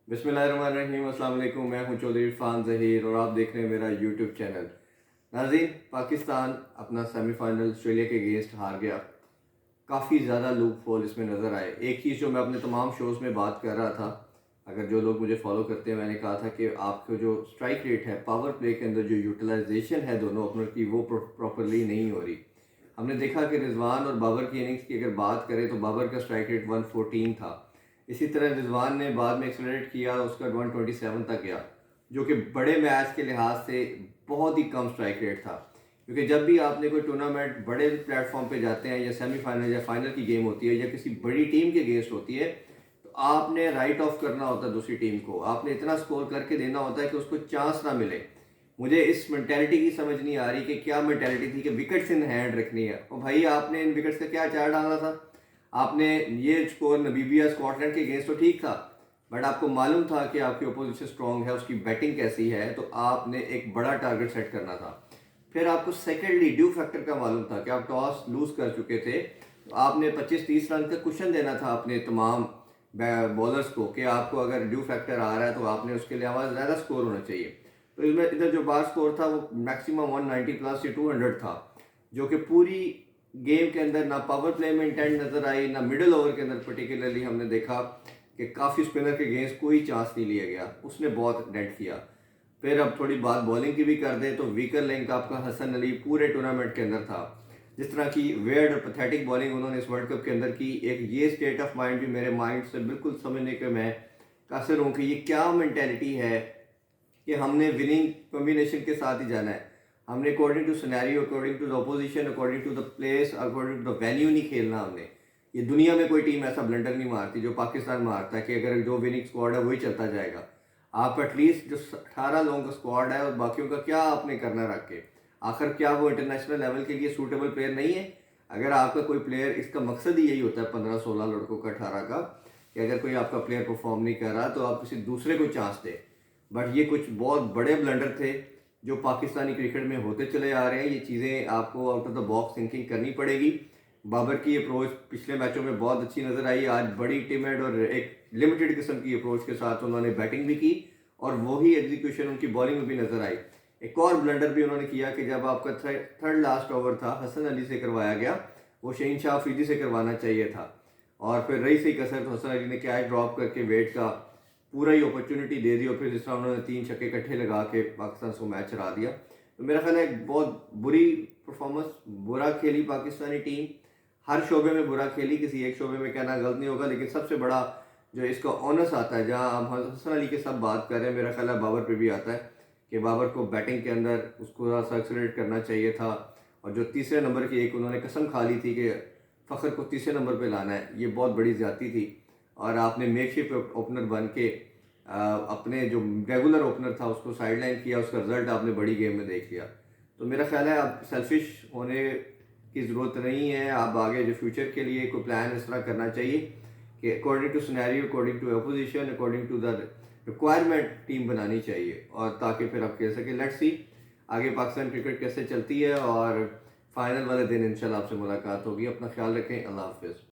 बिस्मिल्लाहिर्रहमानिर्रहीम। अस्सलाम वालेकुम। मैं हूं चौधरी इरफान ज़हीर और आप देख रहे हैं मेरा यूट्यूब चैनल। नाज़रीन, पाकिस्तान अपना सेमीफाइनल ऑस्ट्रेलिया के अगेंस्ट हार गया। काफ़ी ज़्यादा लूप होल इसमें नज़र आए। एक चीज़ जो मैं अपने तमाम शोज़ में बात कर रहा था, अगर जो लोग मुझे फॉलो करते हैं, मैंने कहा था कि आपको जो स्ट्राइक रेट है, पावर प्ले के अंदर जो यूटिलाइजेशन है दोनों ओपनर की, वो प्रॉपरली नहीं हो रही। हमने देखा कि रिजवान और बाबर की इनिंग्स की अगर बात करें तो बाबर का स्ट्राइक रेट 114 था। इसी तरह रिजवान ने बाद में एक्सलरेट किया, उसका 127 तक गया, जो कि बड़े मैच के लिहाज से बहुत ही कम स्ट्राइक रेट था। क्योंकि जब भी आपने कोई टूर्नामेंट बड़े प्लेटफॉर्म पे जाते हैं, या सेमीफाइनल या फाइनल की गेम होती है, या किसी बड़ी टीम के अगेंस्ट होती है, तो आपने राइट ऑफ करना होता है दूसरी टीम को। आपने इतना स्कोर करके देना होता है कि उसको चांस ना मिले। मुझे इस मेंटेलिटी की समझ नहीं आ रही कि क्या मेंटेलिटी थी कि विकेट्स इन हैंड रखनी है। और भाई, आपने इन विकेट्स का क्या चार डाला था? आपने ये स्कोर नमीबिया स्कॉटलैंड के अगेंस्ट तो ठीक था, बट आपको मालूम था कि आपकी अपोजिशन स्ट्रॉन्ग है, उसकी बैटिंग कैसी है, तो आपने एक बड़ा टारगेट सेट करना था। फिर आपको सेकेंडली ड्यू फैक्टर का मालूम था कि आप टॉस लूज कर चुके थे, तो आपने 25-30 रन का कुशन देना था अपने तमाम बॉलर्स को कि आपको अगर ड्यू फैक्टर आ रहा है तो आपने उसके लिए आवाज़ ज़्यादा स्कोर होना चाहिए। तो इसमें इधर जो बार स्कोर था वो मैक्सिमम 190 प्लस या 200 था, जो कि पूरी गेम के अंदर ना पावर प्ले में इंटेंट नजर आई, ना मिडिल ओवर के अंदर पर्टिकुलरली हमने देखा कि काफ़ी स्पिनर के अगेंस्ट कोई चांस नहीं लिया गया। उसने बहुत डेट किया। फिर अब थोड़ी बात बॉलिंग की भी कर दें तो वीकर लिंक आपका हसन अली पूरे टूर्नामेंट के अंदर था। जिस तरह की वेयर्ड और पैथेटिक बॉलिंग उन्होंने इस वर्ल्ड कप के अंदर की, एक ये स्टेट ऑफ माइंड भी मेरे माइंड से बिल्कुल समझने के मैं कासिर हूँ कि ये क्या मैंटेलिटी है कि हमने विनिंग कॉम्बिनेशन के साथ ही जाना है। हमने according to scenario, according to the opposition, according to the place, according to the venue नहीं खेलना हमने। ये दुनिया में कोई टीम ऐसा ब्लंडर नहीं मारती जो पाकिस्तान मारता है कि अगर जो विनिंग स्क्वाड है वही चलता जाएगा। आप एटलीस्ट जो 18 लोगों का स्क्वाड है और बाकियों का क्या आपने करना रख के, आखिर क्या वो इंटरनेशनल लेवल के लिए सूटेबल प्लेयर नहीं है? अगर आपका कोई प्लेयर, इसका मकसद ही यही होता है 15-16 लड़कों का, 18 का, कि अगर कोई आपका प्लेयर परफॉर्म नहीं कर रहा तो आप किसी दूसरे को चांस दें। बट ये कुछ बहुत बड़े ब्लंडर थे जो पाकिस्तानी क्रिकेट में होते चले आ रहे हैं। ये चीज़ें आपको out of the box thinking करनी पड़ेगी। बाबर की अप्रोच पिछले मैचों में बहुत अच्छी नज़र आई। आज बड़ी टिमेड और एक लिमिटेड किस्म की अप्रोच के साथ उन्होंने बैटिंग भी की, और वही एग्जीक्यूशन उनकी बॉलिंग में भी नज़र आई। एक और ब्लंडर भी उन्होंने किया कि जब आपका थर्ड लास्ट ओवर था, हसन अली से करवाया गया, वो शहीन शाह अफरीदी से करवाना चाहिए था। और फिर रही सही कसर तो हसन अली ने कैच ड्रॉप करके वेट का पूरा ही अपॉर्चुनिटी दे दी, और फिर जिस तरह उन्होंने 3 छक्के इकट्ठे लगा के पाकिस्तान को मैच हरा दिया। तो मेरा ख्याल है एक बहुत बुरी परफॉर्मेंस, बुरा खेली पाकिस्तानी टीम। हर शोबे में बुरा खेली, किसी एक शोबे में कहना गलत नहीं होगा, लेकिन सबसे बड़ा जो इसका ऑनस आता है, जहाँ हम हसन अली के सब बात कर रहे हैं, मेरा ख्याल है बाबर पे भी आता है कि बाबर को बैटिंग के अंदर उसको थोड़ा सा एक्सलरेट करना चाहिए था। और जो तीसरे नंबर की एक उन्होंने कसम खा ली थी कि फ़खर को तीसरे नंबर पे लाना है, ये बहुत बड़ी ज़्यादती थी। और आपने मेकशिफ्ट ओपनर बन के अपने जो रेगुलर ओपनर था उसको साइडलाइन किया, उसका रिजल्ट आपने बड़ी गेम में देख लिया। तो मेरा ख्याल है अब सेल्फिश होने की ज़रूरत नहीं है। आप आगे जो फ्यूचर के लिए कोई प्लान इस तरह करना चाहिए कि according to scenario, according to opposition, according to the requirement team बनानी चाहिए, और ताकि फिर आप कह सकें लेट्स सी आगे पाकिस्तान क्रिकेट कैसे चलती है। और फाइनल वाले दिन इंशाल्लाह आपसे मुलाकात होगी। अपना ख्याल रखें। अल्लाह हाफिज़।